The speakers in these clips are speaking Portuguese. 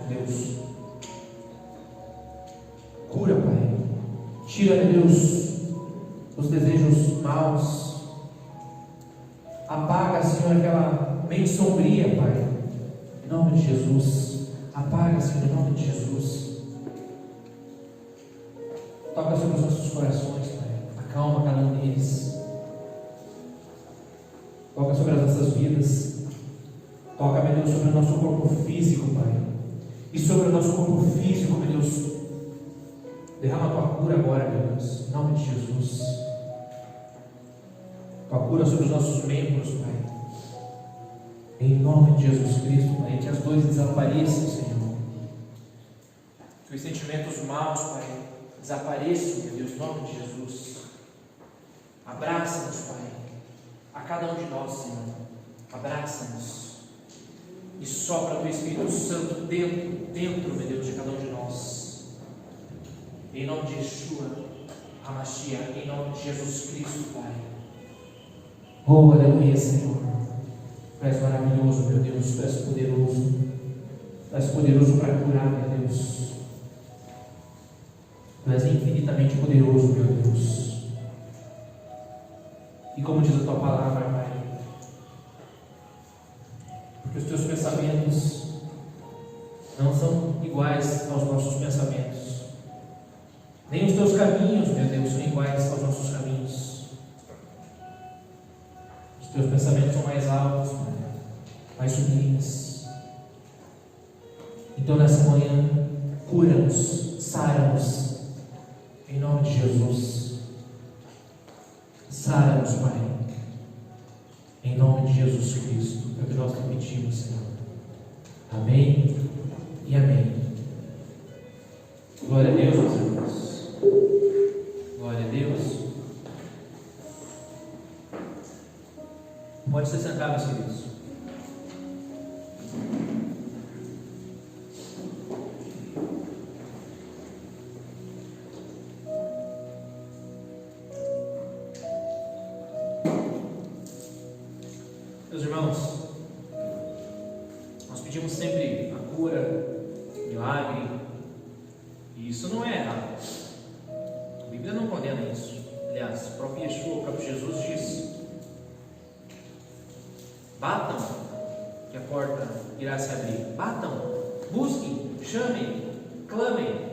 Deus. Cura, Pai. Tira, meu Deus, os desejos maus. Apaga, Senhor, aquela mente sombria, Pai. Em nome de Jesus. Apaga, Senhor, em nome de Jesus. Toca sobre os nossos corações, Pai. Acalma cada um deles. Toca sobre as nossas vidas. Toca, meu Deus, sobre o nosso corpo físico, Pai. E sobre o nosso corpo físico, meu Deus, derrama a tua cura agora, meu Deus, em nome de Jesus. Tua cura sobre os nossos membros, Pai. Em nome de Jesus Cristo, Pai, que as dores desapareçam, Senhor. Que os sentimentos maus, Pai, desapareçam, meu Deus, em nome de Jesus. Abraça-nos, Pai, a cada um de nós, Senhor. Abraça-nos. E sopra o teu Espírito Santo dentro, meu Deus, de cada um de nós. Em nome de Yeshua, HaMashiach, em nome de Jesus Cristo, Pai. Oh, aleluia, Senhor. Tu és maravilhoso, meu Deus. Tu és poderoso. Tu és poderoso para curar, meu Deus. Tu és infinitamente poderoso, meu Deus. E como diz a tua palavra, Pai, porque os teus pensamentos não são iguais aos nossos pensamentos, nem os teus caminhos, meu Deus, são iguais aos nossos caminhos. Os teus pensamentos são mais altos, mais sublimes. Então nessa manhã, cura-nos, sara-nos, em nome de Jesus. Sara-nos, Pai, em nome de Jesus Cristo. É o que nós te pedimos, Senhor. Amém e amém. Glória a Deus, meus irmãos. Glória a Deus. Pode se sentar, meus queridos. Meus irmãos, nós pedimos sempre a cura, milagre, e isso não é errado. A Bíblia não condena isso. Aliás, o próprio Yeshua, o próprio Jesus disse: batam, que a porta irá se abrir. Batam, busquem, chamem, clamem.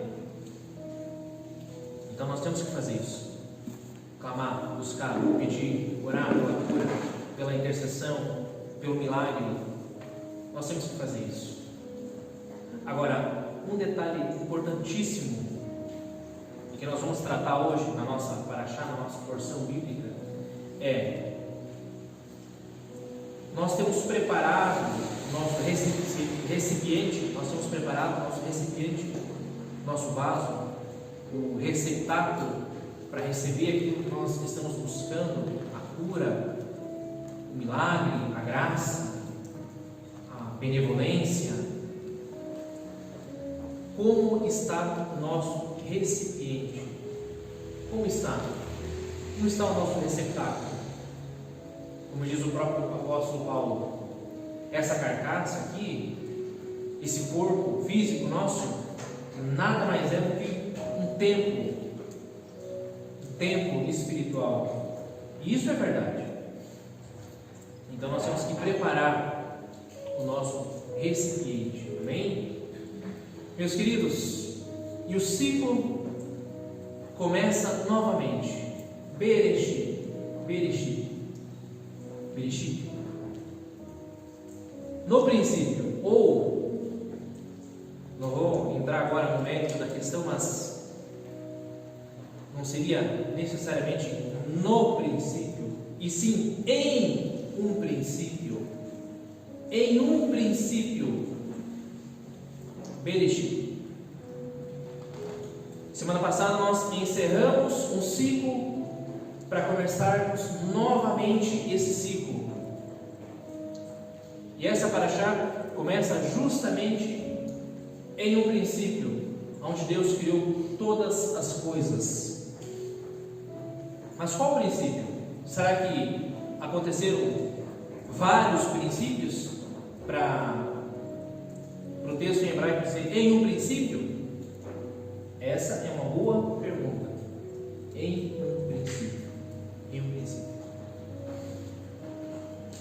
Então nós temos que fazer isso: clamar, buscar, pedir, orar pela cura, pela intercessão, pelo milagre. Nós temos que fazer isso. Agora, um detalhe importantíssimo e que nós vamos tratar hoje na nossa paraxá, na nossa porção bíblica, é: nós temos preparado o nosso recipiente, nosso vaso, o receptáculo para receber aquilo que nós estamos buscando, a cura, o milagre, a graça, a benevolência. Como está o nosso recipiente? Como está? Como está o nosso receptáculo? Como diz o próprio apóstolo Paulo, essa carcaça aqui, esse corpo físico nosso, nada mais é do que um templo espiritual. E isso é verdade. Então nós temos que preparar o nosso recipiente. Amém? Meus queridos, e o ciclo começa novamente. Bereshit. No princípio, ou, não vou entrar agora no mérito da questão, mas não seria necessariamente no princípio, e sim em um princípio. Em um princípio, Bereshit. Semana passada nós encerramos um ciclo para começarmos novamente esse ciclo. E essa paraxá começa justamente em um princípio, onde Deus criou todas as coisas. Mas qual princípio? Será que aconteceram vários princípios para o o texto em hebraico dizer em um princípio? Essa é uma boa pergunta. Em um princípio. Em um princípio.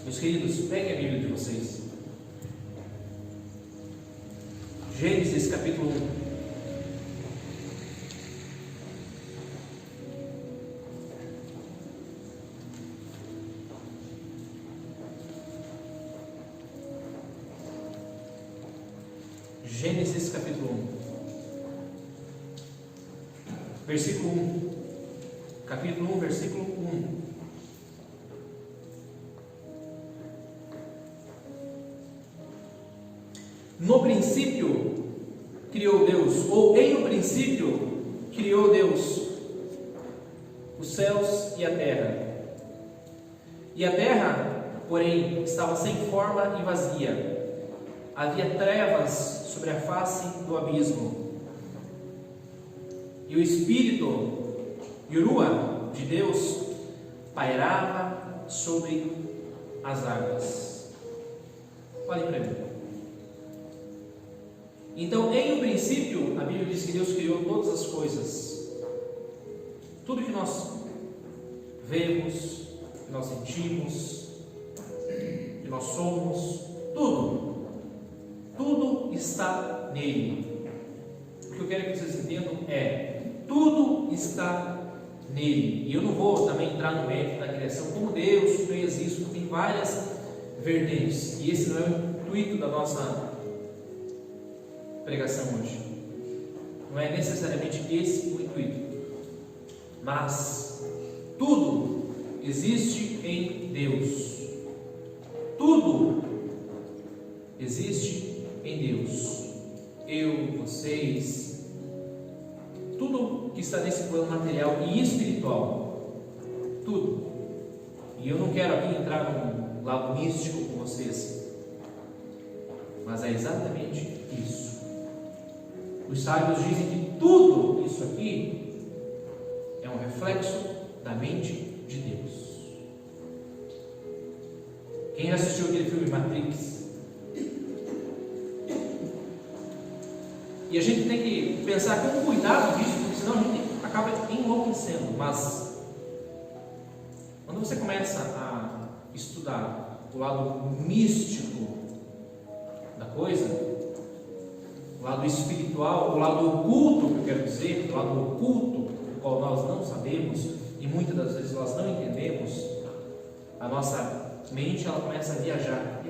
Meus queridos, peguem a Bíblia de vocês. Gênesis capítulo 1. Gênesis capítulo 1, versículo 1, capítulo 1, versículo 1. No princípio criou Deus, ou em um princípio criou Deus os céus e a terra. E a terra, porém, estava sem forma e vazia. Havia trevas sobre a face do abismo, e o Espírito Yurua de Deus pairava sobre as águas. Olhe para mim. Então, em um princípio, a Bíblia diz que Deus criou todas as coisas. Tudo que nós vemos, que nós sentimos, que nós somos, tudo está nele. O que eu quero que vocês entendam é: tudo está nele. E eu não vou também entrar no mérito da criação, como Deus fez isso, tem várias vertentes, e esse não é o intuito da nossa pregação hoje. Não é necessariamente esse o intuito, mas tudo existe em Deus. Tudo existe em Deus. Eu, vocês, tudo que está nesse plano material e espiritual, tudo. E eu não quero aqui entrar num lado místico com vocês, mas é exatamente isso. Os sábios dizem que tudo isso aqui é um reflexo da mente de Deus. Quem já assistiu aquele filme Matrix? E a gente tem que pensar com cuidado disso, porque senão a gente acaba enlouquecendo. Mas quando você começa a estudar o lado místico da coisa, o lado espiritual, o lado oculto, que eu quero dizer, o lado oculto, do qual nós não sabemos e muitas das vezes nós não entendemos, a nossa mente ela começa a viajar.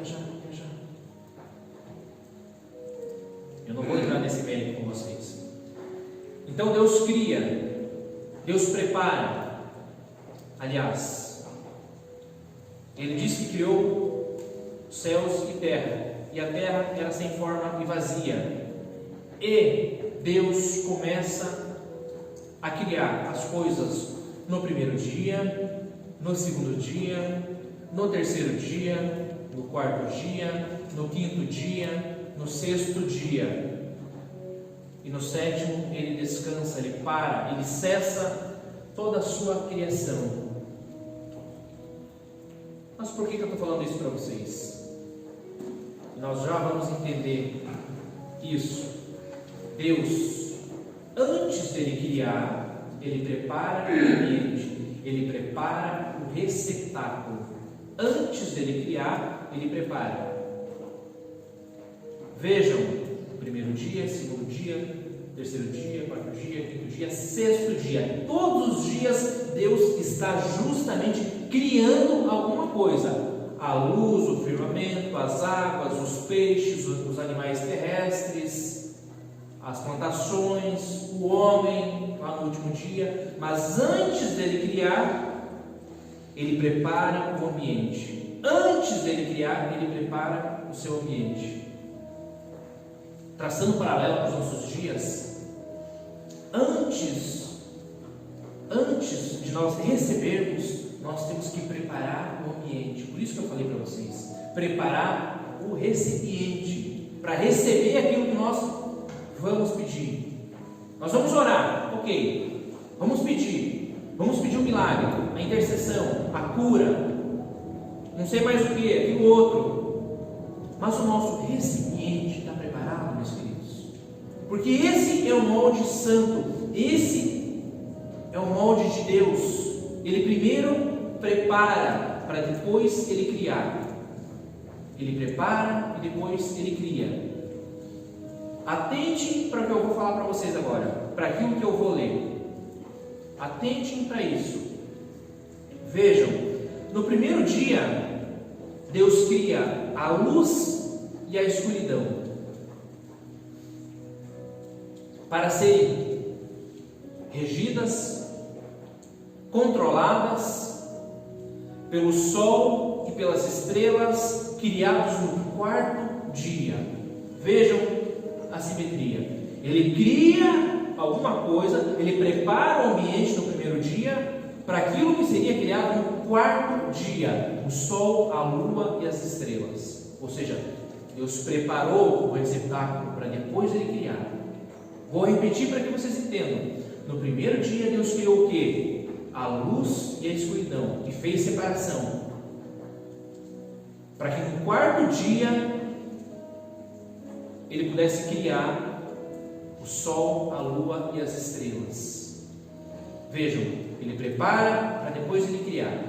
Eu não vou entrar nesse mérito com vocês. Então Deus cria, Deus prepara. Aliás, Ele disse que criou céus e terra, e a terra era sem forma e vazia. E Deus começa a criar as coisas no primeiro dia, no segundo dia, no terceiro dia, no quarto dia, no quinto dia, no sexto dia. E no sétimo ele descansa, ele para, ele cessa toda a sua criação. Mas por que eu estou falando isso para vocês? E nós já vamos entender isso. Deus, antes dele criar, ele prepara o ambiente, ele prepara o receptáculo. Antes dele criar, ele prepara. Vejam, primeiro dia, segundo dia, terceiro dia, quarto dia, quinto dia, sexto dia. Todos os dias Deus está justamente criando alguma coisa. A luz, o firmamento, as águas, os peixes, os animais terrestres, as plantações, o homem, lá no último dia. Mas antes dele criar, ele prepara o ambiente. Antes dele criar, ele prepara o seu ambiente. Traçando um paralelo com os nossos dias, antes de nós recebermos, nós temos que preparar o ambiente. Por isso que eu falei para vocês, preparar o recipiente, para receber aquilo que nós vamos pedir. Nós vamos orar, ok, vamos pedir um milagre, a intercessão, a cura, não sei mais o que, aquilo outro. Mas o nosso recipiente está preparado, meus queridos? Porque esse é o molde santo, esse é o molde de Deus. Ele primeiro prepara para depois ele criar. Ele prepara e depois ele cria. Atente para o que eu vou falar para vocês agora, para aquilo que eu vou ler. Atentem para isso. Vejam, no primeiro dia, Deus cria a luz e a escuridão para serem regidas, controladas pelo sol e pelas estrelas, criados no quarto dia. Vejam a simetria. Ele cria alguma coisa, ele prepara o ambiente no primeiro dia para aquilo que seria criado no quarto dia: o sol, a lua e as estrelas. Ou seja, Deus preparou o receptáculo para depois ele criar. Vou repetir para que vocês entendam. No primeiro dia Deus criou o quê? A luz e a escuridão, e fez separação, para que no quarto dia ele pudesse criar o sol, a lua e as estrelas. Vejam, ele prepara para depois ele criar.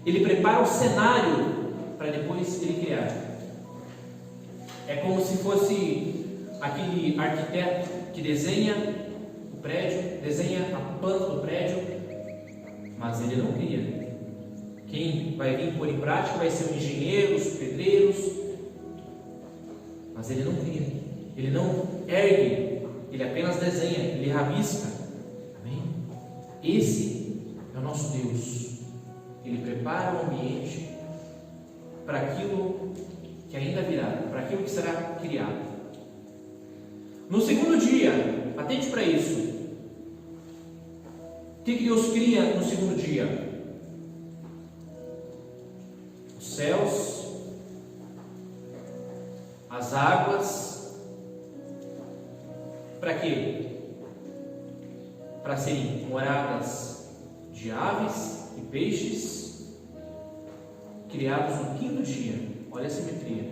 Ele prepara o cenário para depois ele criar. É como se fosse aquele arquiteto que desenha o prédio, desenha a planta do prédio, mas ele não cria. Quem vai vir pôr em prática vai ser o engenheiro, os pedreiros, mas ele não cria, ele não ergue, ele apenas desenha, ele rabisca. Amém? Esse é o nosso Deus. Ele prepara o ambiente para aquilo que ainda virá, para aquilo que será criado. No segundo dia, atente para isso. O que Deus cria no segundo dia? Os céus, as águas. Para quê? Para serem moradas de aves e peixes, criados no quinto dia. Olha a simetria.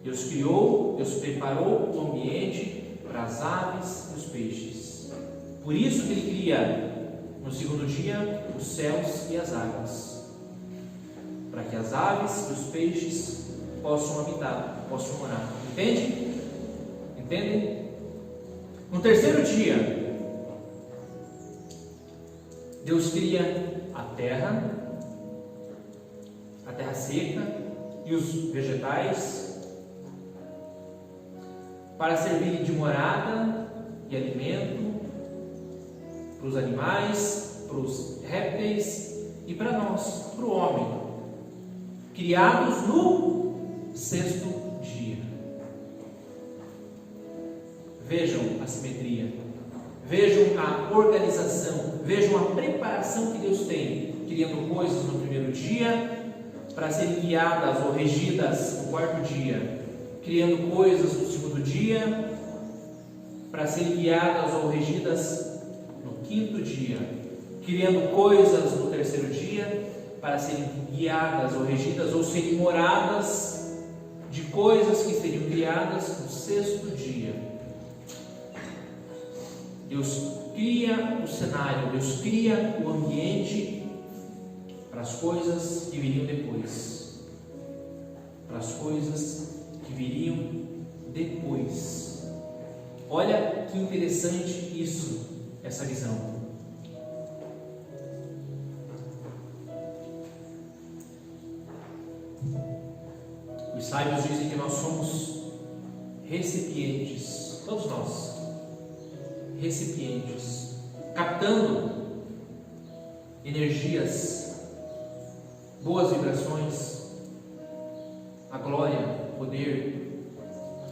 Deus criou, Deus preparou o ambiente para as aves e os peixes. Por isso que Ele cria no segundo dia os céus e as águas, para que as aves e os peixes possam habitar, possam morar. Entende? Entendem? No terceiro dia, Deus cria a terra seca e os vegetais, para servirem de morada e alimento para os animais, para os répteis e para nós, para o homem, criados no sexto dia. Vejam a simetria, vejam a organização, vejam a preparação que Deus tem, criando coisas no primeiro dia para serem guiadas ou regidas no quarto dia, criando coisas no segundo dia para serem guiadas ou regidas no quinto dia, criando coisas no terceiro dia para serem guiadas ou regidas ou serem moradas de coisas que seriam criadas no sexto dia. Deus cria o cenário, Deus cria o ambiente para as coisas que viriam depois. Para as coisas que viriam depois. Olha que interessante isso, essa visão. Os sábios dizem que nós somos recipientes, todos nós, recipientes, captando energias, boas vibrações, a glória, o poder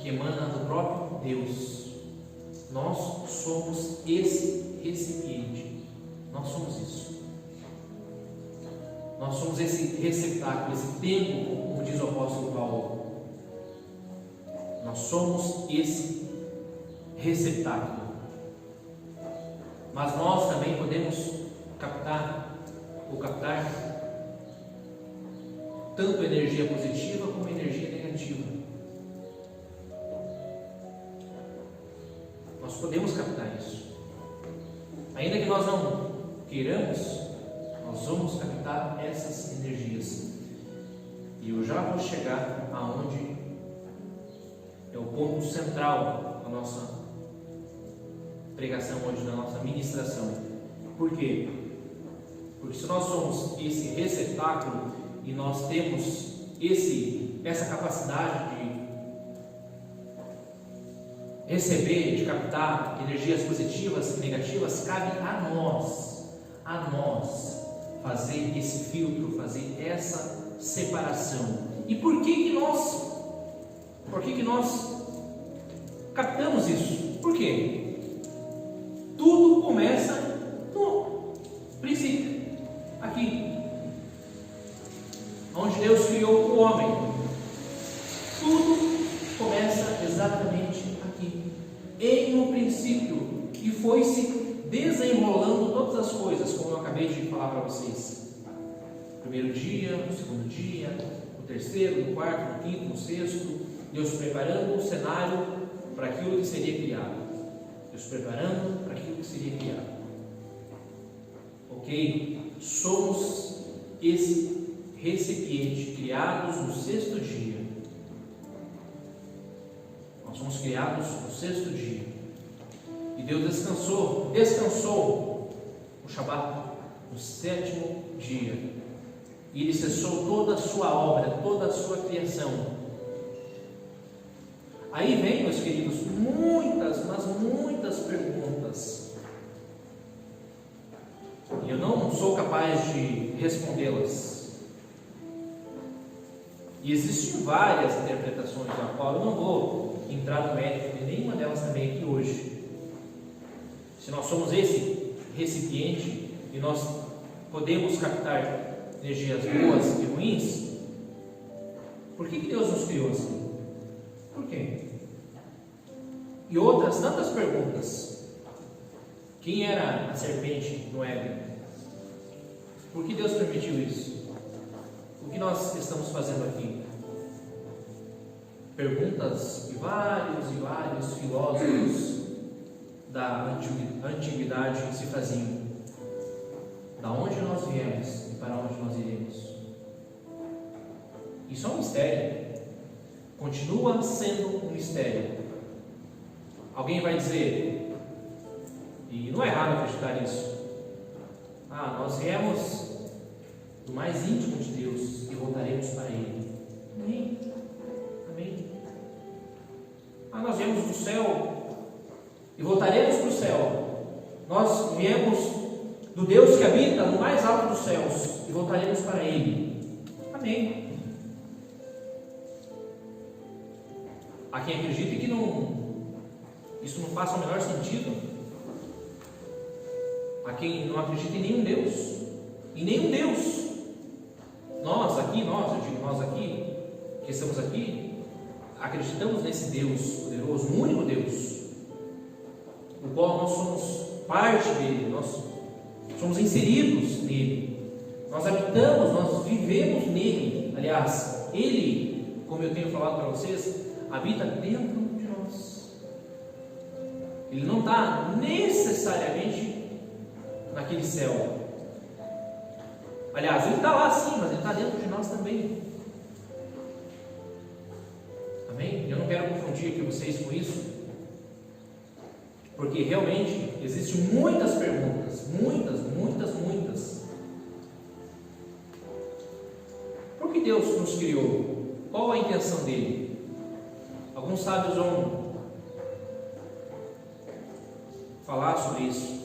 que emana do próprio Deus. Nós somos esse recipiente, nós somos isso. Nós somos esse receptáculo, esse templo, como diz o apóstolo Paulo. Nós somos esse receptáculo. Mas nós também podemos captar tanto energia positiva como energia negativa. Nós podemos captar isso. Ainda que nós não queiramos, nós vamos captar essas energias. E eu já vou chegar aonde é o ponto central da nossa pregação hoje, da nossa ministração. Por quê? Porque se nós somos esse receptáculo e nós temos essa capacidade de receber, de captar energias positivas e negativas, cabe a nós fazer esse filtro, fazer essa separação. E por que nós captamos isso? Por quê? Tudo começa no princípio, aqui, onde Deus criou o homem. Tudo começa exatamente aqui, em um princípio, e foi se desenrolando todas as coisas, como eu acabei de falar para vocês. O primeiro dia, o segundo dia, o terceiro, o quarto, o quinto, o sexto, Deus preparando o cenário para aquilo que seria criado. Deus preparando para aquilo que seria criado. Ok? Somos esse recipiente criados no sexto dia. Nós somos criados no sexto dia. E Deus descansou o Shabat no sétimo dia. E Ele cessou toda a sua obra, toda a sua criação. Aí vem, meus queridos, muitas perguntas. E eu não sou capaz de respondê-las. E existem várias interpretações, a qual eu não vou entrar no mérito de nenhuma delas também aqui hoje. Se nós somos esse recipiente e nós podemos captar energias boas e ruins, por que Deus nos criou assim? Por quê? E outras tantas perguntas. Quem era a serpente no Éden? Por que Deus permitiu isso? O que nós estamos fazendo aqui? Perguntas que vários filósofos da antiguidade se faziam. Da onde nós viemos e para onde nós iremos? Isso é um mistério. Continua sendo um mistério. Alguém vai dizer, e não é errado acreditar nisso, nós viemos do mais íntimo de Deus e voltaremos para Ele. Amém? Amém? Nós viemos do céu e voltaremos para o céu. Nós viemos do Deus que habita no mais alto dos céus e voltaremos para Ele. Amém? Há quem acredite que isso não faça o menor sentido. Há quem não acredita em nenhum Deus. Em nenhum Deus. Nós aqui, que estamos aqui, acreditamos nesse Deus poderoso, um único Deus, o qual nós somos parte dele, nós somos inseridos nele, nós habitamos, nós vivemos nele. Aliás, Ele, como eu tenho falado para vocês, habita dentro de nós. Ele não está necessariamente naquele céu. Aliás, Ele está lá sim, mas Ele está dentro de nós também. Amém? Eu não quero confundir aqui vocês com isso, porque realmente existem muitas perguntas, muitas. Por que Deus nos criou? Qual a intenção dele? Alguns sábios vão falar sobre isso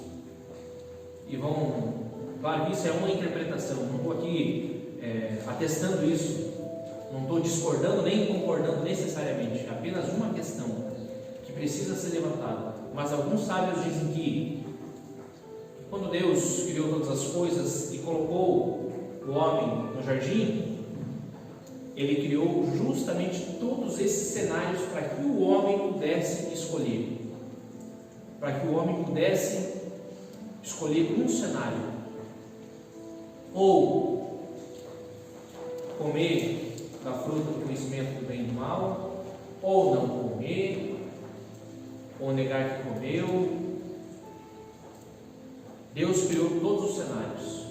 e vão, claro, isso é uma interpretação, não estou aqui atestando isso, não estou discordando nem concordando necessariamente, é apenas uma questão que precisa ser levantada. Mas alguns sábios dizem que quando Deus criou todas as coisas e colocou o homem no jardim, Ele criou justamente todos esses cenários para que o homem pudesse escolher. Para que o homem pudesse escolher um cenário. Ou comer da fruta do conhecimento do bem e do mal, ou não comer, ou negar que comeu. Deus criou todos os cenários.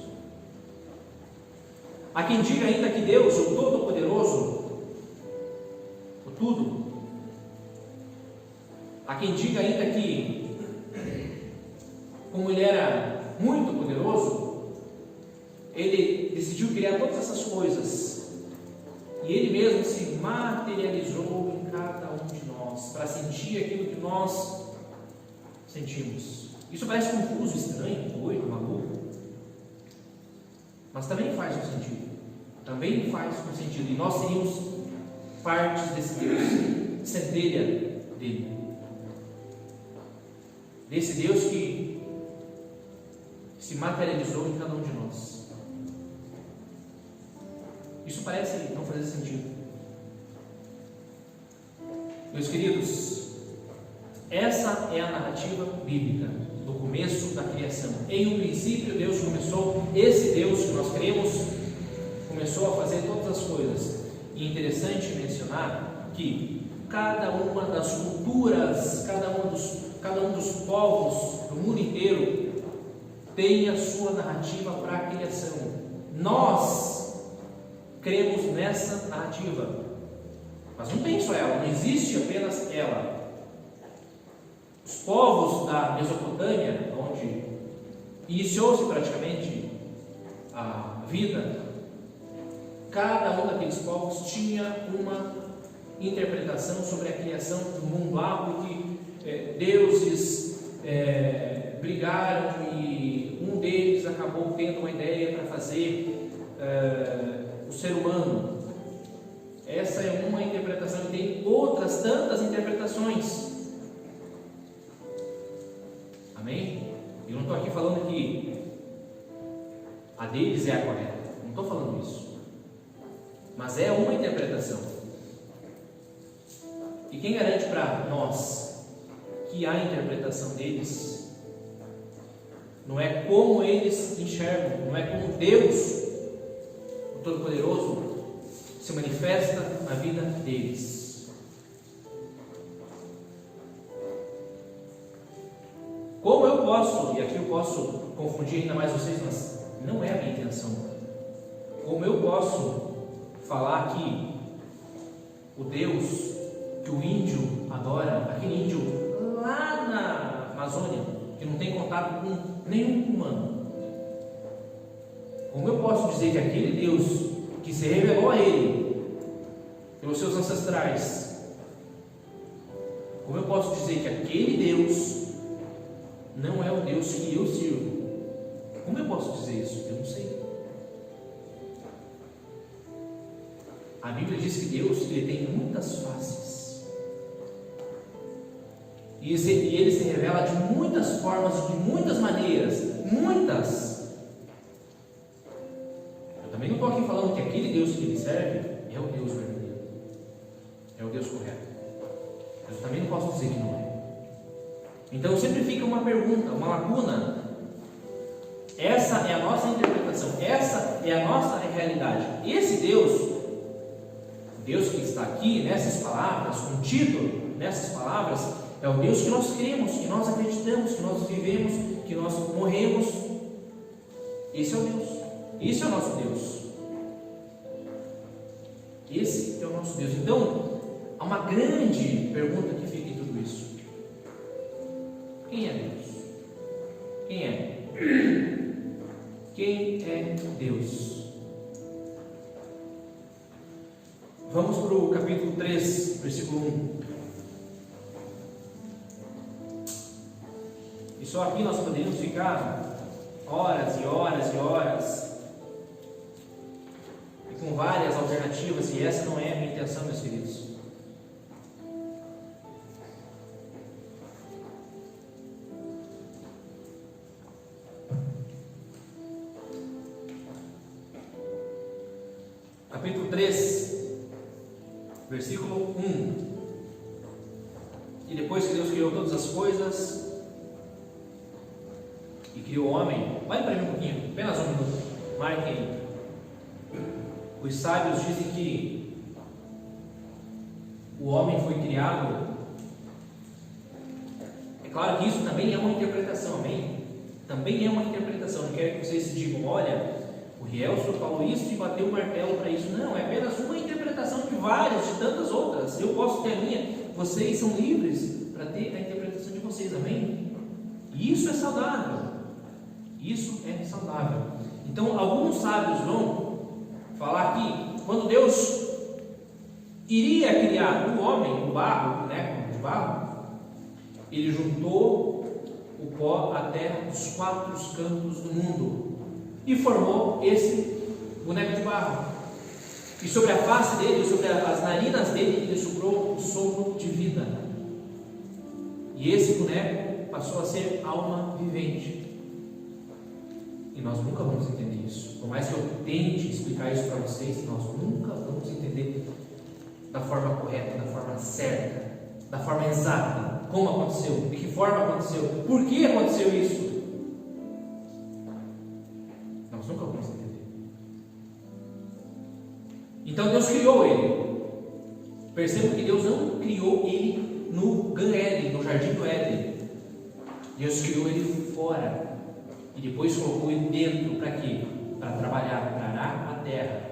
Há quem diga ainda que Deus, o Todo-Poderoso, o tudo, há quem diga ainda que, como Ele era muito poderoso, Ele decidiu criar todas essas coisas, e Ele mesmo se materializou em cada um de nós, para sentir aquilo que nós sentimos. Isso parece confuso, estranho, doido, maluco, mas também faz um sentido. Também faz um sentido. E nós seríamos partes desse Deus, centelha dele. Desse Deus que se materializou em cada um de nós. Isso parece não fazer sentido. Meus queridos, essa é a narrativa bíblica do começo da criação. Em um princípio Deus começou, esse Deus que nós cremos, começou a fazer todas as coisas. E é interessante mencionar que cada uma das culturas, cada um dos povos do mundo inteiro tem a sua narrativa para a criação. Nós cremos nessa narrativa, mas não tem só ela, não existe apenas ela. Os povos da Mesopotâmia, onde iniciou-se praticamente a vida, cada um daqueles povos tinha uma interpretação sobre a criação do mundo, algo que deuses brigaram e um deles acabou tendo uma ideia para fazer o ser humano. Essa é uma interpretação, e tem outras tantas interpretações. Amém? Eu não estou aqui falando que a deles é a correta, não estou falando isso, mas é uma interpretação. E quem garante para nós que a interpretação deles não é como eles enxergam, não é como Deus, o Todo-Poderoso, se manifesta na vida deles? Como eu posso, e aqui eu posso confundir ainda mais vocês, mas não é a minha intenção, como eu posso falar que o Deus que o índio adora, aquele índio lá na Amazônia, que não tem contato com nenhum humano, como eu posso dizer que aquele Deus que se revelou a ele pelos seus ancestrais, como eu posso dizer que aquele Deus não é o Deus que eu sirvo? Como eu posso dizer isso? Eu não sei. A Bíblia diz que Deus ele tem muitas faces, e ele se revela de muitas formas, de muitas maneiras, muitas. Eu também não estou aqui falando que aquele Deus que ele serve é o Deus verdadeiro, é o Deus correto, mas eu também não posso dizer que não é. Então sempre fica uma pergunta, uma lacuna. Essa é a nossa interpretação, essa é a nossa realidade. Esse Deus, o Deus que está aqui nessas palavras, com título nessas palavras, é o Deus que nós cremos, que nós acreditamos, que nós vivemos, que nós morremos. Esse é o Deus, esse é o nosso Deus. Esse é o nosso Deus. Então, há uma grande pergunta que fica em tudo isso. Quem é Deus? Quem é? Quem é Deus? Vamos para o capítulo 3, versículo 1. E só aqui nós poderíamos ficar horas e horas e horas, e com várias alternativas, e essa não é a minha intenção, meus queridos. Capítulo 3, versículo 1. E depois que Deus criou todas as coisas e criou o homem, olhe para mim um pouquinho, apenas um minuto, marque aí. Os sábios dizem que o homem foi criado. É claro que isso também é uma interpretação, amém? Também é uma interpretação. Não quero que vocês digam, olha, o Rielson falou isso e bateu o martelo para isso. Não, é apenas uma interpretação de várias, de tantas outras. Eu posso ter a minha, vocês são livres para ter a interpretação de vocês, amém? E isso é saudável. Isso é saudável. Então, alguns sábios vão falar que quando Deus iria criar o homem, o barro, né, de barro, Ele juntou o pó à terra dos 4 cantos do mundo e formou esse boneco de barro. E sobre a face dele, sobre as narinas dele, Ele soprou o sopro de vida. E esse boneco passou a ser alma vivente. E nós nunca vamos entender isso. Por mais que eu tente explicar isso para vocês, nós nunca vamos entender da forma correta, da forma certa, da forma exata, como aconteceu, de que forma aconteceu, por que aconteceu isso. Nós nunca vamos entender. Então Deus criou ele. Percebam que Deus não criou ele no Gan Eden, no Jardim do Éden. Deus criou ele fora. E depois colocou ele dentro, para quê? Para trabalhar, para arar a terra.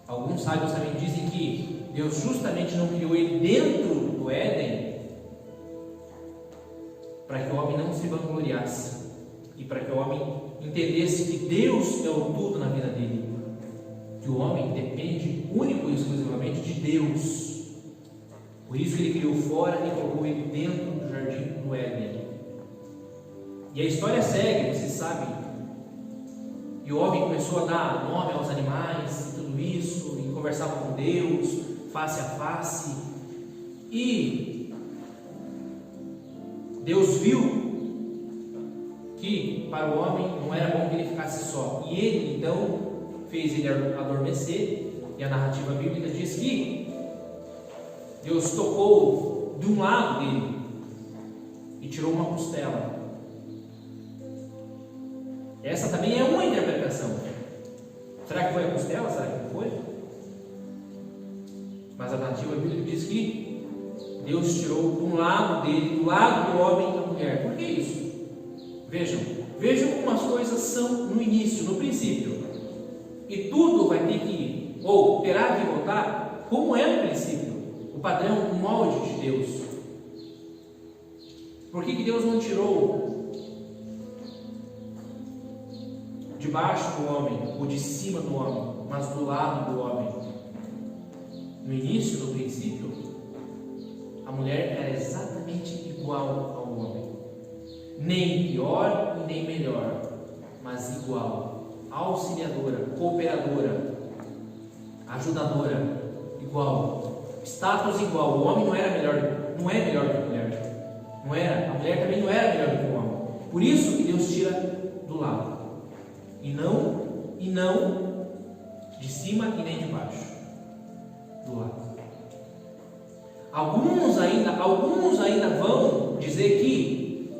Alguns sábios também dizem que Deus justamente não criou ele dentro do Éden para que o homem não se vangloriasse e para que o homem entendesse que Deus é o tudo na vida dele, que o homem depende único e exclusivamente de Deus. Por isso ele criou fora e colocou ele dentro do Jardim do Éden. E a história segue, vocês sabem. E o homem começou a dar nome aos animais e tudo isso, e conversava com Deus, face a face. E Deus viu que para o homem não era bom que ele ficasse só. E ele então fez ele adormecer. E a narrativa bíblica diz que Deus tocou de um lado dele e tirou uma costela. Essa também é uma interpretação. Será que foi a costela? Será que não foi? Mas a narrativa bíblica diz que Deus tirou de um lado dele, do lado do homem e da mulher. Por que isso? Vejam como as coisas são no início, no princípio. E tudo vai ter que, ou terá que voltar como é no princípio. O padrão, o molde de Deus. Por que Deus não tirou de baixo do homem, ou de cima do homem, mas do lado do homem? No início, no princípio, a mulher era exatamente igual ao homem, nem pior e nem melhor, mas igual, auxiliadora, cooperadora, ajudadora, igual, status igual. O homem não era melhor, não é melhor que a mulher, não era. A mulher também não era melhor do que o homem. Por isso que Deus tira do lado. E não de cima e nem de baixo, do lado. Alguns ainda vão dizer que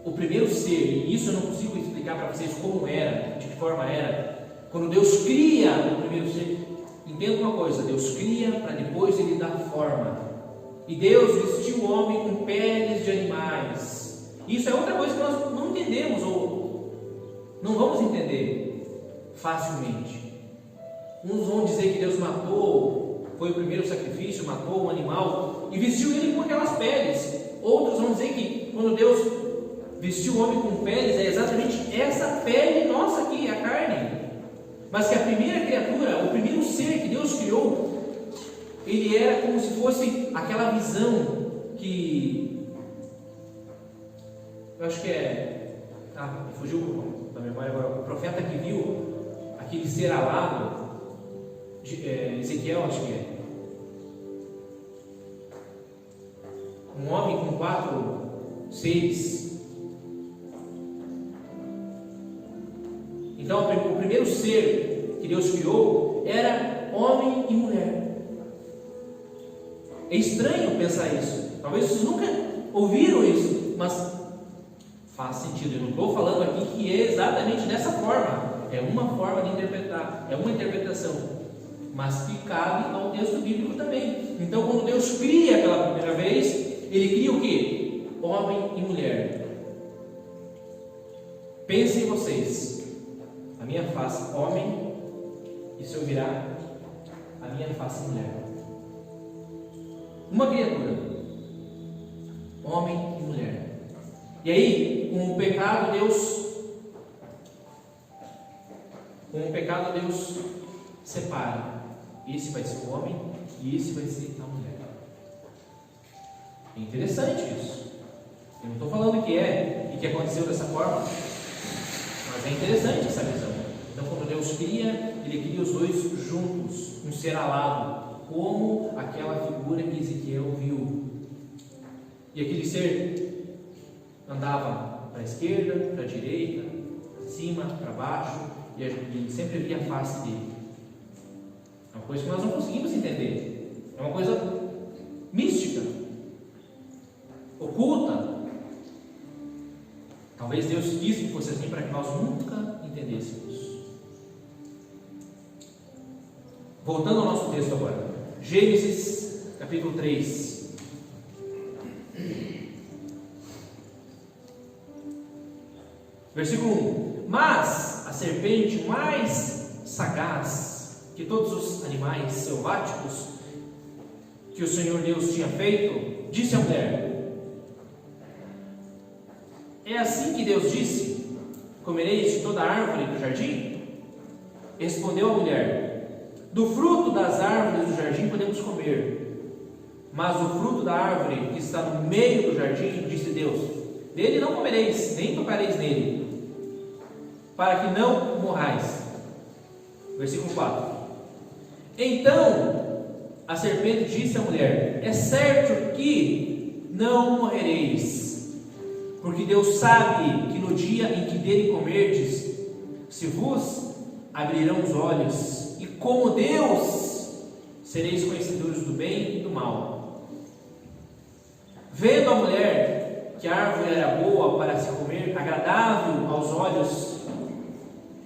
o primeiro ser, e isso eu não consigo explicar para vocês como era, de que forma era, quando Deus cria o primeiro ser, entenda uma coisa, Deus cria para depois Ele dar forma. E Deus vestiu o homem com peles de animais. Isso é outra coisa que nós não entendemos, ou não vamos entender facilmente. Uns vão dizer que Deus matou, foi o primeiro sacrifício, matou um animal e vestiu ele com aquelas peles. Outros vão dizer que quando Deus vestiu o homem com peles, é exatamente essa pele nossa aqui, a carne. Mas que a primeira criatura, o primeiro ser que Deus criou, ele era como se fosse aquela visão que eu acho que me fugiu da memória agora, o profeta que viu aquele ser alado, Ezequiel, acho que é um homem com 4 seres. Então o primeiro ser que Deus criou era homem e mulher. É estranho pensar isso, talvez vocês nunca ouviram isso, mas faz sentido. Eu não estou falando aqui que é exatamente dessa forma. é uma forma de interpretar, é uma interpretação, mas que cabe ao texto bíblico também. Então, quando Deus cria pela primeira vez, Ele cria o quê? Homem e mulher. Pensem vocês, a minha face homem, e se eu virar a minha face mulher. Uma criatura, homem e mulher. E aí, com o pecado Deus separa. Esse vai ser o homem e esse vai ser a mulher. É interessante isso. Eu não estou falando que é e que aconteceu dessa forma, mas é interessante essa visão. Então, quando Deus cria, Ele cria os dois juntos, um ser alado, como aquela figura que Ezequiel viu. E aquele ser andava para a esquerda, para a direita, para cima, para baixo, e ele sempre via a face dele. É uma coisa que nós não conseguimos entender. É uma coisa mística, oculta. Talvez Deus quis que fosse assim para que nós nunca entendêssemos. Voltando ao nosso texto agora, Gênesis capítulo 3. Versículo 1: Mas a serpente mais sagaz que todos os animais selváticos que o Senhor Deus tinha feito, disse à mulher: É assim que Deus disse: Comereis de toda a árvore do jardim? Respondeu a mulher: Do fruto das árvores do jardim podemos comer, mas o fruto da árvore que está no meio do jardim, disse Deus, dele não comereis, nem tocareis nele, para que não morrais. Versículo 4: Então a serpente disse à mulher: É certo que não morrereis, porque Deus sabe que no dia em que dele comerdes, se vos abrirão os olhos, e como Deus sereis conhecedores do bem e do mal. Vendo a mulher que a árvore era boa para se comer, agradável aos olhos,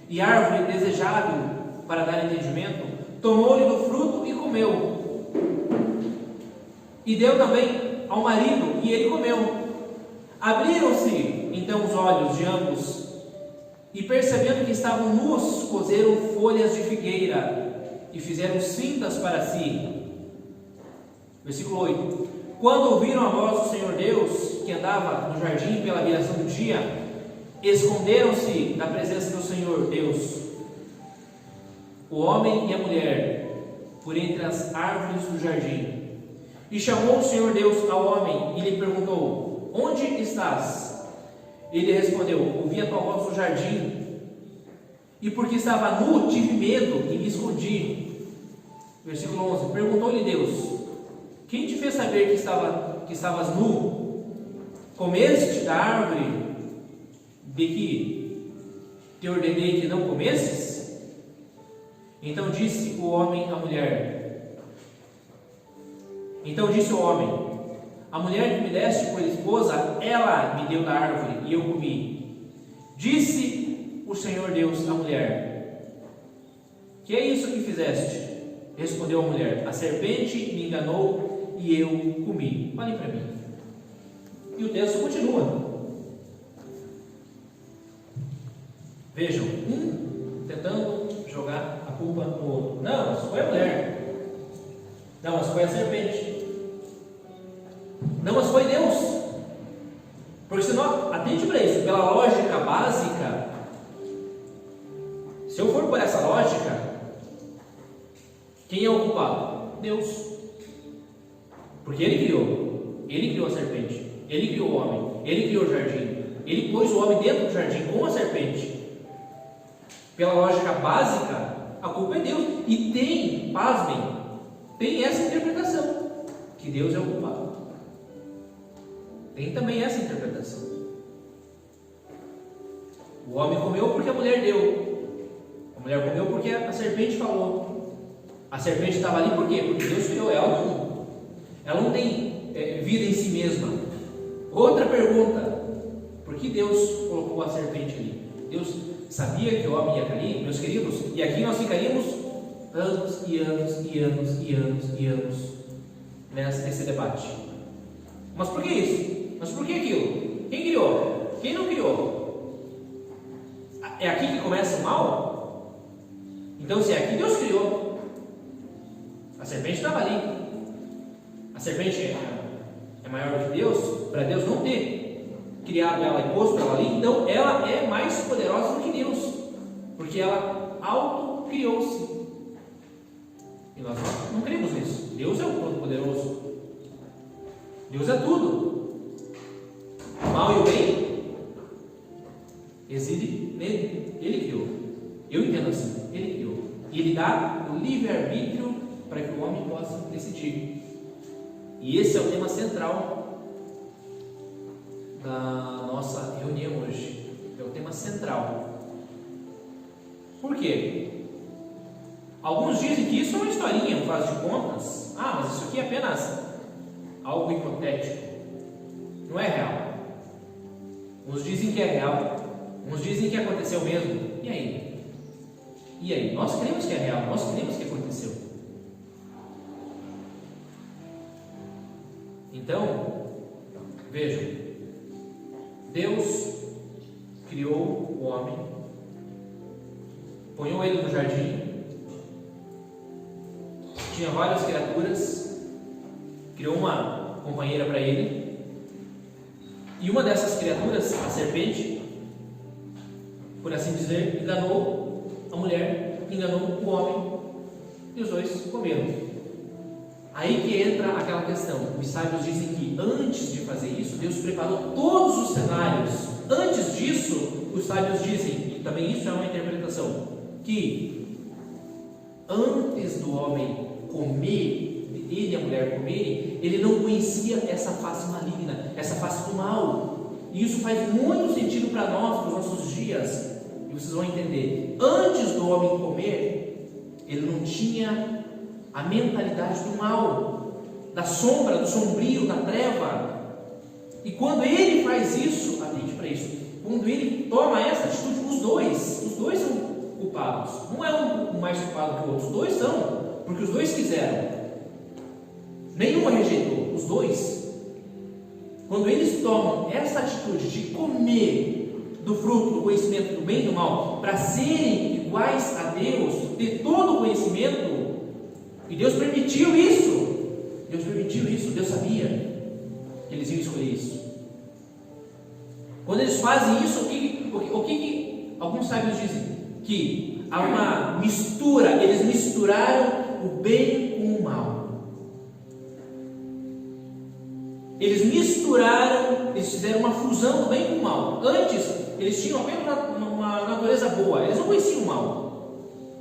e árvore desejável para dar entendimento, tomou-lhe do fruto e comeu. E deu também ao marido, e ele comeu. Abriram-se então os olhos de ambos, e percebendo que estavam nus, coseram folhas de figueira e fizeram cintas para si. Versículo 8: Quando ouviram a voz do Senhor Deus, que andava no jardim pela viração do dia, esconderam-se da presença do Senhor Deus, o homem e a mulher, por entre as árvores do jardim. E chamou o Senhor Deus ao homem e lhe perguntou: Onde estás? Ele respondeu: Ouvi a tua voz no jardim, e porque estava nu, tive medo e me escondi. Versículo 11: Perguntou-lhe Deus: Quem te fez saber que estavas nu? Comeste da árvore de que te ordenei que não comesses? Então disse o homem à mulher: Então disse o homem: A mulher que me deste por esposa, ela me deu da árvore e eu comi. Disse o Senhor Deus à mulher: Que é isso que fizeste? Respondeu a mulher: A serpente me enganou e eu comi. Olhem para mim. E o texto continua. Vejam, tentando jogar a culpa no outro. Não, isso foi a mulher. Não, isso foi a serpente. Não, mas foi Deus. Porque senão, atende para isso, pela lógica básica, se eu for por essa lógica, quem é o culpado? Deus. Porque Ele criou a serpente, Ele criou o homem, Ele criou o jardim, Ele pôs o homem dentro do jardim com a serpente. Pela lógica básica, a culpa é Deus. E tem, pasmem, tem essa interpretação, que Deus é o culpado. Tem também essa interpretação. O homem comeu porque a mulher deu. A mulher comeu porque a serpente falou. A serpente estava ali por quê? Porque Deus criou ela. Ela não tem vida em si mesma. Outra pergunta: por que Deus colocou a serpente ali? Deus sabia que o homem ia cair, meus queridos, e aqui nós ficaríamos anos e anos e anos e anos e anos nesse debate. Mas por que isso? Mas por que aquilo? Quem criou? Quem não criou? É aqui que começa o mal? Então, se é aqui Deus criou, a serpente estava ali. A serpente é maior do que Deus, para Deus não ter criado ela e posto ela ali, então ela é mais poderosa do que Deus, porque ela auto-criou-se. E nós não cremos nisso. Deus é o Todo-Poderoso. Deus é tudo. O mal e o bem reside nele. Ele criou. Eu entendo assim. Ele criou. E Ele dá o livre-arbítrio para que o homem possa decidir. E esse é o tema central da nossa reunião hoje. É o tema central. Por quê? Alguns dizem que isso é uma historinha, um faz de contas. Ah, mas isso aqui é apenas algo hipotético. Não é real. Uns dizem que é real. Uns dizem que aconteceu mesmo. E aí? E aí? Nós cremos que é real. Nós cremos que aconteceu. Então, vejam. Deus criou o homem, ponhou ele no jardim, tinha várias criaturas, criou uma companheira para ele, e uma dessas criaturas, a serpente, por assim dizer, enganou a mulher, enganou o homem, e os dois comeram. Aí que entra aquela questão. Os sábios dizem que antes de fazer isso, Deus preparou todos os cenários. Antes disso, os sábios dizem, e também isso é uma interpretação, que antes do homem comer, ele e a mulher comerem, ele não conhecia essa face maligna, essa face do mal. E isso faz muito sentido para nós, para os nossos dias. E vocês vão entender. Antes do homem comer, ele não tinha a mentalidade do mal, da sombra, do sombrio, da treva. E quando ele faz isso, atente para isso, quando ele toma essa atitude, os dois são culpados. Não é um mais culpado que o outro, os dois são, porque os dois quiseram. Nenhuma rejeitou, os dois. Quando eles tomam essa atitude de comer do fruto do conhecimento do bem e do mal, para serem iguais a Deus, ter todo o conhecimento, e Deus permitiu isso. Deus sabia que eles iam escolher isso. Quando eles fazem isso, o que alguns sábios dizem? Que há uma mistura, eles misturaram o bem com o mal. Eles misturaram, eles fizeram uma fusão do bem com o mal. Antes, eles tinham apenas uma natureza boa, eles não conheciam o mal.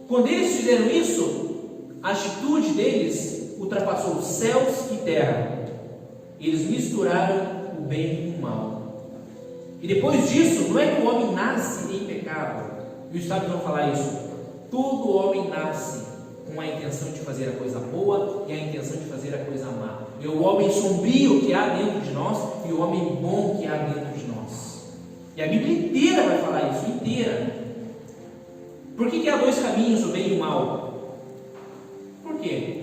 Quando eles fizeram isso, a atitude deles ultrapassou céus e terra. Eles misturaram o bem com o mal. E depois disso, não é que o homem nasce em pecado. E os sábios vão falar isso. Todo homem nasce com a intenção de fazer a coisa boa e a intenção de fazer a coisa má. É o homem sombrio que há dentro de nós e o homem bom que há dentro de nós. E a Bíblia inteira vai falar isso, inteira. Por que há dois caminhos, o bem e o mal? Por quê?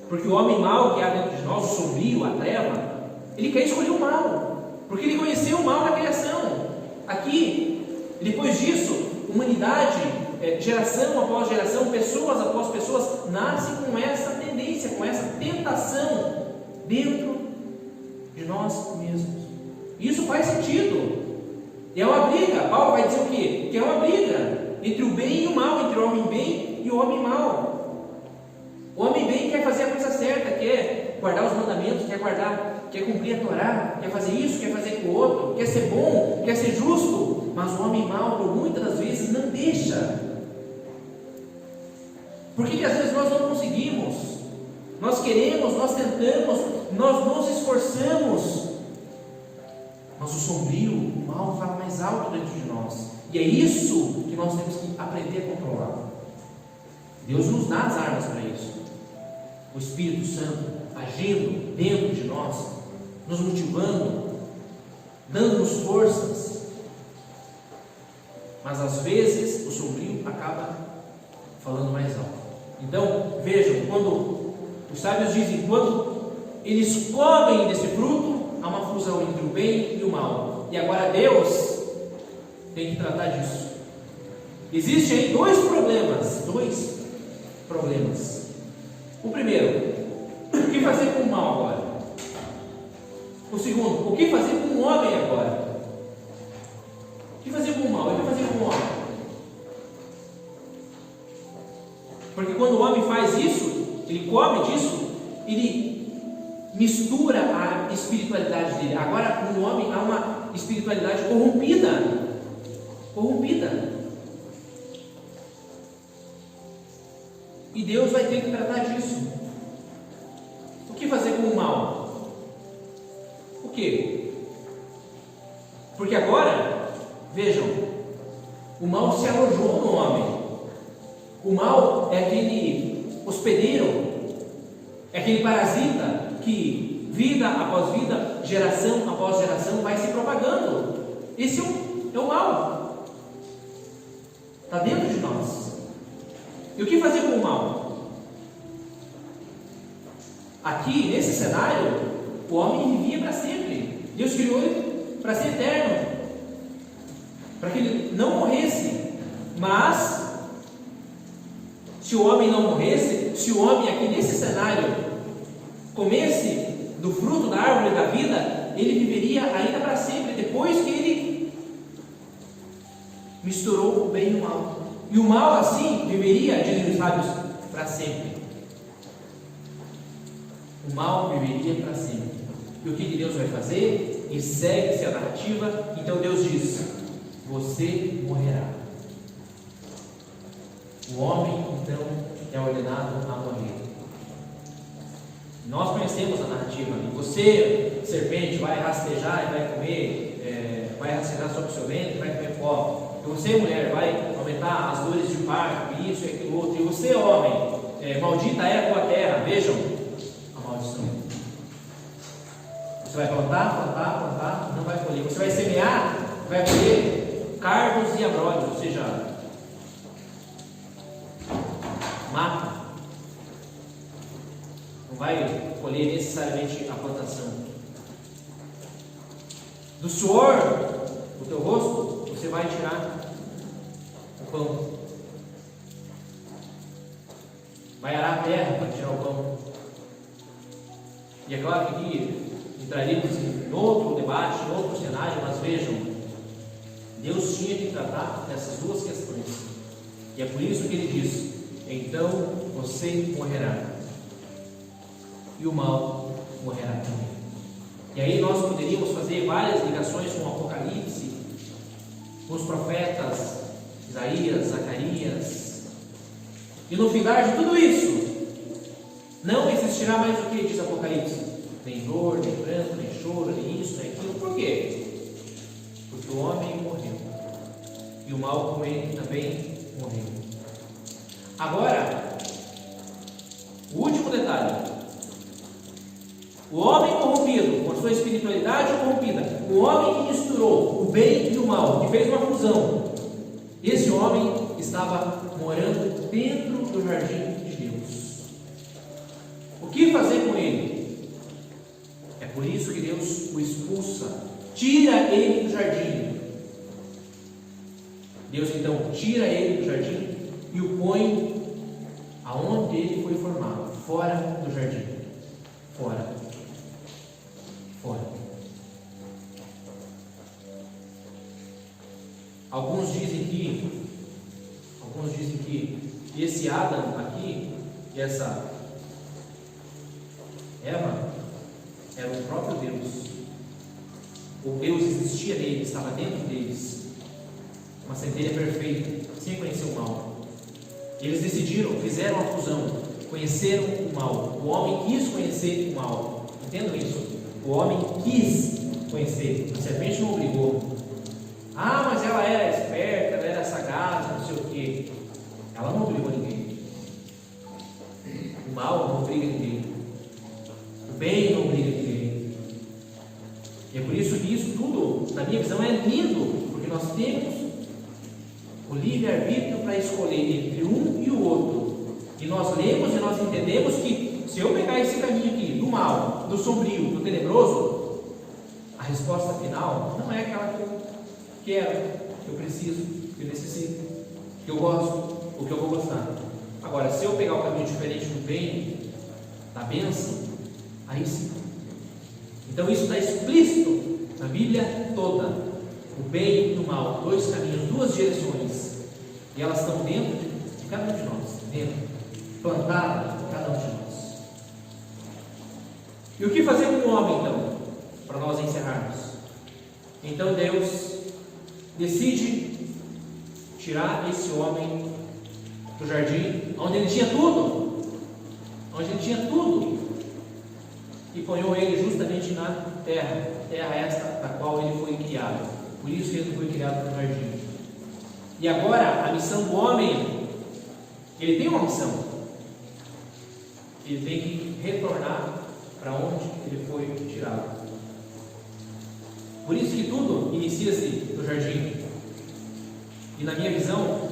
Porque o homem mau que há dentro de nós, o sombrio, a treva, ele quer escolher o mal, porque ele conheceu o mal na criação. Aqui, depois disso, humanidade, geração após geração, pessoas após pessoas, nascem com essa tendência, com essa tentação dentro de nós mesmos. Isso faz sentido. E é uma briga. Paulo vai dizer o quê? Que é uma briga entre o bem e o mal, entre o homem bem e o homem mau. O homem bem quer fazer a coisa certa, quer guardar os mandamentos, quer cumprir a Torá, quer fazer isso, quer fazer com o outro, quer ser bom, quer ser justo, mas o homem mau, por muitas das vezes, não deixa. Por que às vezes nós não conseguimos? Nós queremos, nós tentamos, nós nos esforçamos, mas o sombrio, o mal fala mais alto dentro de nós, e é isso que nós temos que aprender a controlar. Deus nos dá as armas para isso. O Espírito Santo agindo dentro de nós, nos motivando, dando-nos forças. mas às vezes o sombrio acaba falando mais alto. Então, vejam, quando os sábios dizem, quando eles comem desse fruto, há uma fusão entre o bem e o mal. E agora Deus tem que tratar disso. Existem aí dois problemas. O primeiro, o que fazer com o mal agora? O segundo, o que fazer com o homem agora? O que fazer com o mal? O que fazer com o homem? Porque quando o homem faz isso, ele come disso, ele mistura a espiritualidade dele. Agora, no homem há uma espiritualidade corrompida. E Deus vai ter que tratar disso. O que fazer com o mal? O que? Porque agora, vejam, o mal se alojou no homem. O mal é aquele hospedeiro, é aquele parasita que vida após vida, geração após geração vai se propagando. Esse é o mal. Está dentro de nós. E o que fazer com o mal? Aqui, nesse cenário, o homem vivia para sempre. Deus criou ele para ser eterno, para que ele não morresse. Mas, se o homem não morresse, se o homem aqui nesse cenário comesse do fruto da árvore da vida, ele viveria ainda para sempre, depois que ele misturou o bem e o mal. E o mal assim viveria, dizem os sábios, para sempre. O mal viveria para sempre. E o que Deus vai fazer? E segue-se a narrativa. Então Deus diz: você morrerá. O homem então é ordenado a morrer. Nós conhecemos a narrativa. E você, serpente, vai rastejar e vai comer, vai rastejar sobre o seu ventre, vai comer pó. E você, mulher, vai aumentar as dores de parto, isso e aquilo outro. E você, homem, maldita é a tua terra. Vejam a maldição. Você vai plantar, não vai colher. Você vai semear, vai colher cardos e abrolhos, ou seja, mata. Não vai colher necessariamente a plantação. Do suor do teu rosto, você vai tirar o pão. Vai arar a terra para tirar o pão. E é claro que aqui entraríamos em outro debate, em outro cenário, mas vejam, Deus tinha que tratar dessas duas questões. E é por isso que ele diz: então você morrerá. E o mal morrerá também. E aí nós poderíamos fazer várias ligações com o Apocalipse, com os profetas Isaías, Zacarias. E no final de tudo isso, não existirá mais o que diz Apocalipse? Nem dor, nem pranto, nem choro, nem isso, nem aquilo. Por quê? Porque o homem morreu. E o mal com ele também morreu. Agora, o último detalhe. O homem corrompido, com a sua espiritualidade corrompida, o homem que misturou o bem e o mal, que fez uma fusão, esse homem estava morando dentro do jardim de Deus. O que fazer com ele? É por isso que Deus o expulsa, tira ele do jardim. Deus então tira ele do jardim e o põe aonde ele foi formado, fora do jardim. Fora. Alguns dizem que esse Adão aqui, e essa Eva, era o próprio Deus. O Deus existia nele, estava dentro deles. Uma centelha perfeita, sem conhecer o mal. Eles decidiram, fizeram a fusão, conheceram o mal. O homem quis conhecer o mal. Entendam isso? O homem quis conhecer. A serpente não obrigou. Ah, mas ela era esperta, ela era sagaz, não sei o quê. Ela não obrigou ninguém. O mal não obriga ninguém. O bem não obriga ninguém. E é por isso que isso tudo, na minha visão, é lindo, porque nós temos o livre-arbítrio para escolher entre um e o outro. E nós lemos e nós entendemos que se eu pegar esse caminho aqui, do mal, do sombrio, do tenebroso, a resposta final não é aquela que eu quero, que eu preciso, que eu necessito, que eu gosto, ou que eu vou gostar. Agora, se eu pegar o caminho diferente do bem, da bênção, aí sim. Então isso está explícito na Bíblia toda. O bem e o mal, dois caminhos, duas direções. E elas estão dentro de cada um de nós, dentro, plantadas em cada um de nós. E o que fazer com o homem, então? Para nós encerrarmos. Então Deus decide tirar esse homem do jardim, onde ele tinha tudo, e ponhou ele justamente na terra esta da qual ele foi criado. Por isso ele foi criado no jardim. E agora a missão do homem, ele tem uma missão. Ele tem que retornar para onde ele foi tirado. Por isso que tudo inicia-se no jardim. E na minha visão,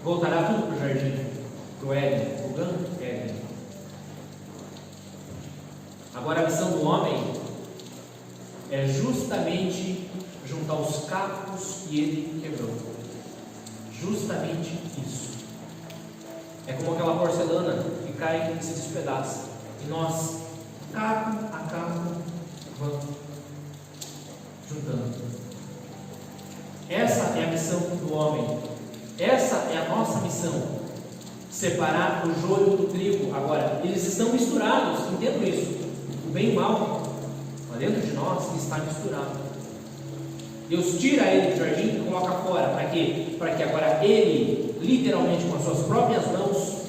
voltará tudo para o jardim, para o Éden, para o grande Éden. Agora a missão do homem é justamente juntar os cacos que ele quebrou. Justamente isso. É como aquela porcelana que cai e se despedaça. E nós, caco a caco, vamos juntando. Essa é a missão do homem. Essa é a nossa missão. Separar o joio do trigo. Agora, eles estão misturados, entendo isso. O bem e o mal, lá dentro de nós, está misturado. Deus tira ele do jardim e coloca fora. Para quê? Para que agora ele, literalmente com as suas próprias mãos,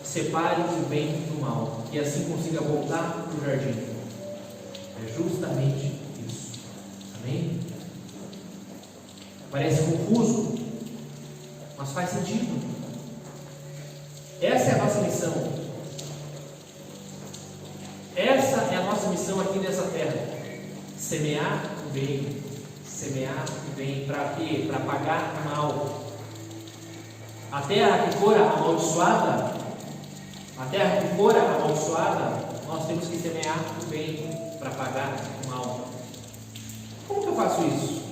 separe o bem do mal. E assim consiga voltar para o jardim. É justamente isso. Amém? Parece confuso, mas faz sentido. Essa é a nossa missão. Essa é a nossa missão aqui nessa terra. Semear o bem. Semear o bem. Para quê? Para pagar o mal. A terra que for amaldiçoada, nós temos que semear o bem para pagar o mal. Como que eu faço isso?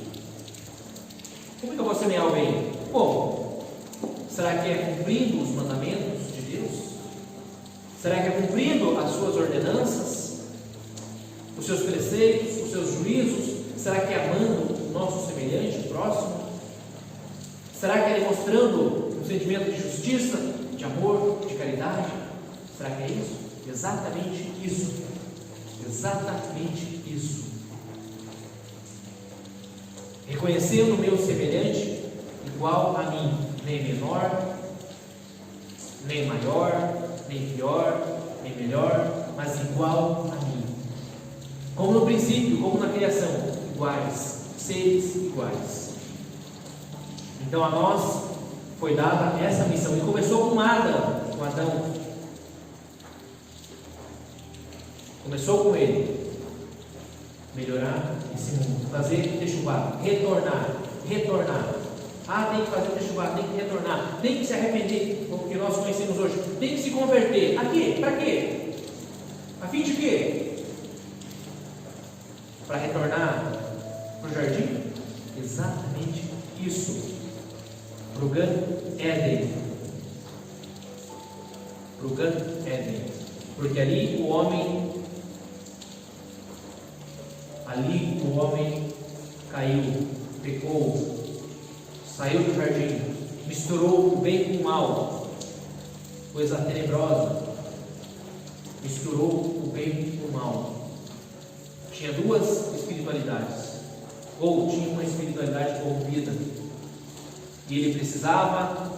Como que eu vou semear o bem? Como? Será que é cumprindo os mandamentos de Deus? Será que é cumprindo as suas ordenanças? Os seus preceitos, os seus juízos? Será que é amando o nosso semelhante, o próximo? Será que é demonstrando um sentimento de justiça, de amor, de caridade? Será que é isso? Exatamente isso. Exatamente isso. Reconhecendo o meu semelhante igual a mim, nem menor, nem maior, nem pior, nem melhor, mas igual a mim. Como no princípio, como na criação, iguais, seres iguais. Então a nós foi dada essa missão, e começou com Adão, com Adão. Começou com ele. Melhorar esse mundo, fazer techuva, retornar. Tem que fazer techuva, tem que retornar, tem que se arrepender, como que nós conhecemos hoje, tem que se converter. A quê? Para quê? A fim de quê? Para retornar para o jardim? Exatamente isso. Para o Gan Éden. Para o Gan Éden. Porque ali o homem caiu, pecou, saiu do jardim, misturou o bem com o mal, coisa tenebrosa, misturou o bem com o mal. Tinha duas espiritualidades, ou tinha uma espiritualidade corrompida, e ele precisava,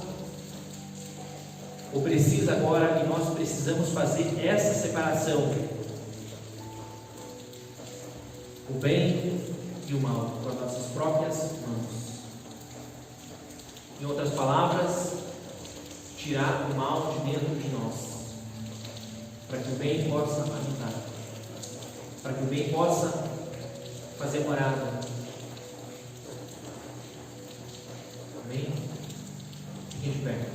ou precisa agora, e nós precisamos fazer essa separação. O bem e o mal, com as nossas próprias mãos. Em outras palavras, tirar o mal de dentro de nós, para que o bem possa habitar, para que o bem possa fazer morada. Amém? Fiquem de pé.